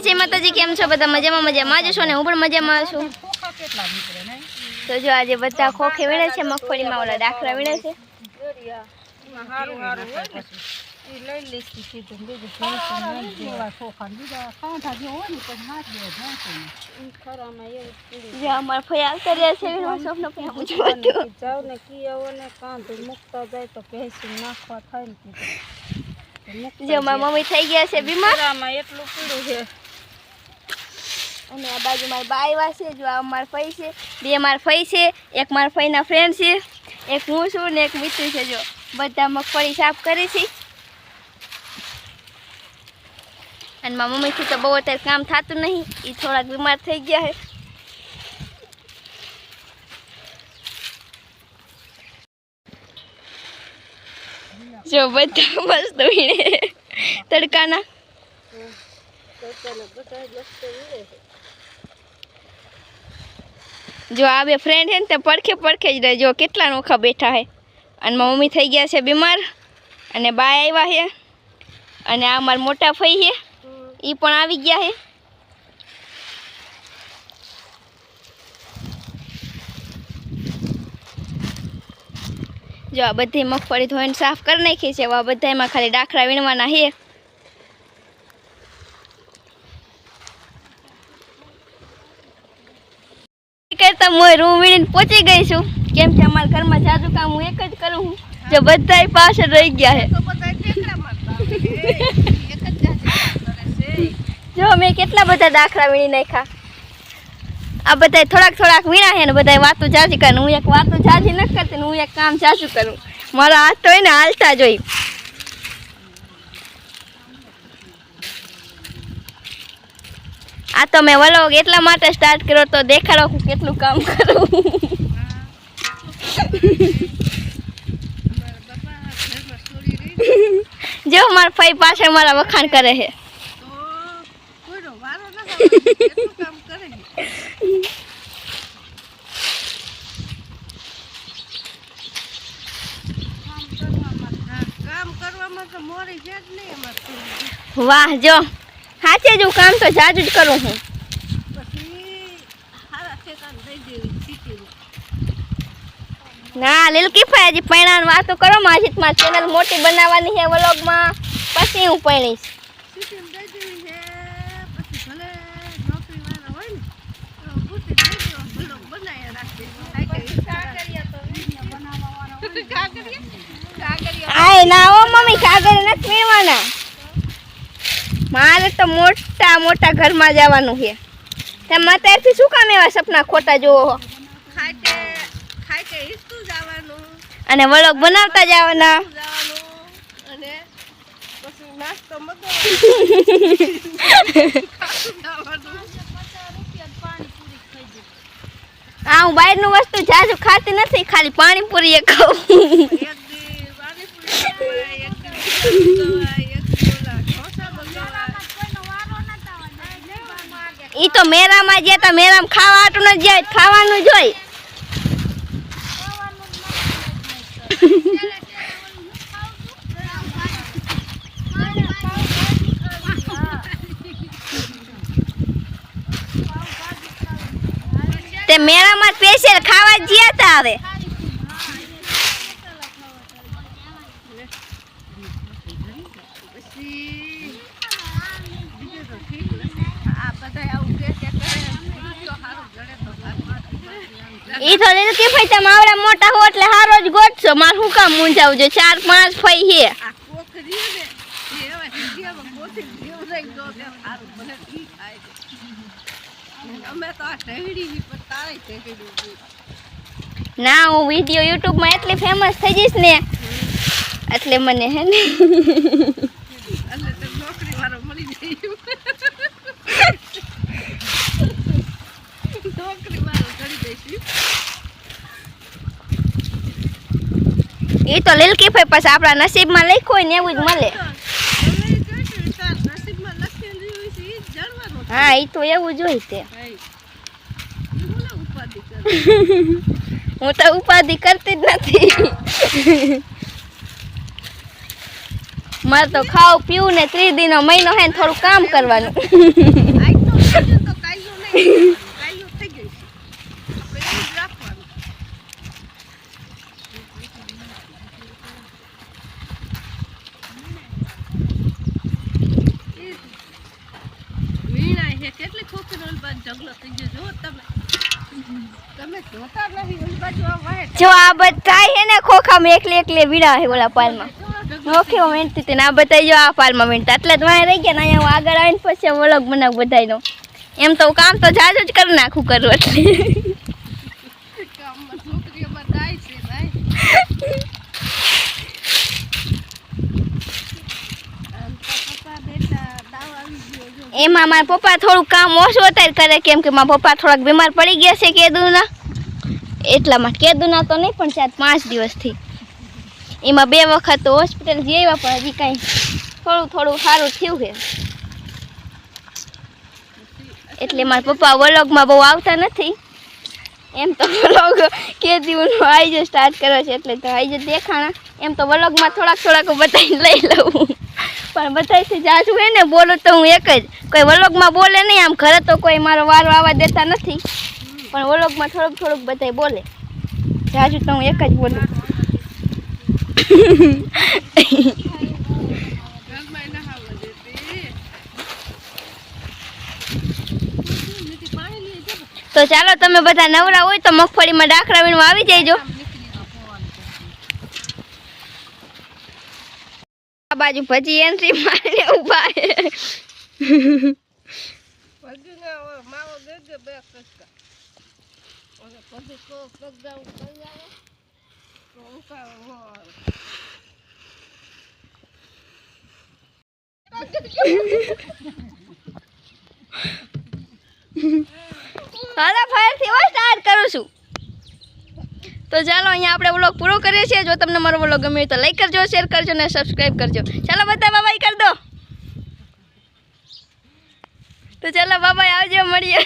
જય માતાજી, કેમ છો બધા? મજામાં જ છો ને? હું પણ મજામાં છું. તો જો આજે બધા ખોખે વીણે છે, મગફળીમાં ઓલા ડાખરા વીણે છે. જો અમાર ફઈ આવતા રહ્યા છે સ્વપ્ન જો મારી મમ્મી થઈ ગયા છે બીમાર, એટલું પીળું છે. અને આ બાજુ મારા બા આવ્યા છે. જો આ મારા ફઈ છે, બે મારા ફઈ છે, એક મારા ફઈના ફ્રેન્ડ છે, એક હું છું ને એક મિત્ર છે. જો બધા મગફળી સાફ કરી છે. અને મારા મમ્મીથી તો બહુ અત્યારે કામ થતું નહીં, એ થોડાક બીમાર થઈ ગયા છે. જો બધા મસ્ત વીણે તડકાના. જો આ બે ફ્રેન્ડ છે ને તે પડખે પડખે જ રહે. જો કેટલા નોખા બેઠા છે. અને મારી મમ્મી થઈ ગયા છે બીમાર, અને બા આવ્યા છે, અને આ મારા મોટા ફઈ છે, એ પણ આવી ગયા છે. જો આ બધી મગફળી ધોઈને સાફ કરી નાખી છે. આ બધા એમાં ખાલી ડાખરા વીણવાના છે. કરતા હું રૂમ વીણીને પહોંચી ગઈ છું, કેમ કે અમારા ઘરમાં જાજુ કામ હું એક જ કરું છું. જો બધા પાછળ રહી ગયા છે. જો મેં કેટલા બધા ડાખરા વીણી નાખ્યા. આ બધા થોડાક વીણા છે ને બધા વાતો જાજી કરે. હું એક વાતો જાજી ન કરતી ને હું એક કામ જાજુ કરું. મારા હાથ તો હોય ને હાલતા જોઈ. આ તો મેં વ્લોગ એટલા માટે સ્ટાર્ટ કર્યો તો દેખાડો હું કેટલું કામ કરું. જો મારા ફઈ પાછળ મારા વખાણ કરે છે. વાહ, જો સાચે જ હું કામ તો જાજુ જ કરું છું. ના લીલકી ફાઈ હજી પૈણાની વાતો કરો. મારી ચેનલ મોટી બનાવવાની છે વ્લોગમાં, પછી હું પૈણીશ. આય ના ઓ મમ્મી, કાગળ નથી વીણવાના. મારે તો મોટા મોટા ઘરમાં જવાનું છે. તમે અત્યારથી શું કામ એવા સપના ખોટા જોવો? અને વ્લોગ બનાવતા જવાના. હા, હું બહારનું વસ્તુ જાજુ ખાતી નથી, ખાલી પાણીપુરી એ ખાઉં. ઈ તો મેરામાં ગયા તા, મેરામાં ખાવા આટું ન જાય, ખાવાનું જ હોય. તે મેરામાં સ્પેશિયલ ખાવા ગયા તા. હવે ઈ તો લીલકી ફઈ તમે આવડા મોટા હો એટલે હારો જ ગોઠશો. મારે શું કામ મૂંઝાવું છે? 4-5 ફઈ છે. ના, હું વિડીયો યુટ્યુબ માં એટલી ફેમસ થઈ જઈશ ને એટલે મને હે ને એ તો લીલકી ફઈ પછી આપણા નસીબમાં લખ્યું હોય ને એવું જ મળે. હા, એ તો એવું જ હોય. તે હું તો ઉપાધિ કરતી જ નથી. મારે તો ખાવું પીવું ને 30 દિનો મહિનો હે ને થોડું કામ કરવાનું. જો આ બધા હે ને ખોખામાં એકલે વીણા હે ઓલા પાલમાં નોખી વીણતી હતી ને આ બધા જો આ પાલમાં વીણતા એટલે જ વાંહે રહી ગયા ને અહીંયા હું આગળ આવીને પછી વલોગ બનાવ બધાયનો એમ તો કામ તો જાજુ જ કરી નાખું કરું એટલે એમાં મારા પપ્પા થોડું કામ ઓછું અત્યારે કરે કેમ કે મારા પપ્પા થોડાક બીમાર પડી ગયા છે કેદુના એટલા માટે કેદુના તો નહીં પણ 4-5 દિવસથી એમાં 2 વખત તો હોસ્પિટલ જઈ આવ્યા પણ હજી કાંઈ થોડું સારું થયું છે એટલે મારા પપ્પા વ્લોગમાં બહુ આવતા નથી એમ તો વ્લોગ કેદુનો આઈજો સ્ટાર્ટ કર્યો છે એટલે તો આઈજો દેખાણા એમ તો વ્લોગમાં થોડાક બતાવીને લઈ લઉં પણ બતાવીથી જાજુ હે ને બોલું તો હું એક જ કોઈ વ્લોગમાં બોલે નહીં આમ ઘરે તો કોઈ મારો વારો આવવા દેતા નથી પણ વ્લોગમાં થોડુંક બતાવી બોલે જાજુ તો હું એક જ બોલું તો ચાલો તમે બધા નવરા હોય તો મગફળીમાં ડાખરા વીણવા આવી જઈજો આ બાજુ ભજી એન્ટ્રી મારીને ઊભા છે હાલો ફરીથી સ્ટાર્ટ કરું છું તો ચાલો અહીંયા આપણે વ્લોગ પૂરો કરીએ છીએ જો તમને મારો વ્લોગ ગમ્યો તો લાઈક કરજો શેર કરજો અને સબસ્ક્રાઇબ કરજો ચાલો બધા બાય કરી દો તો ચાલો બાય આવજો મળીએ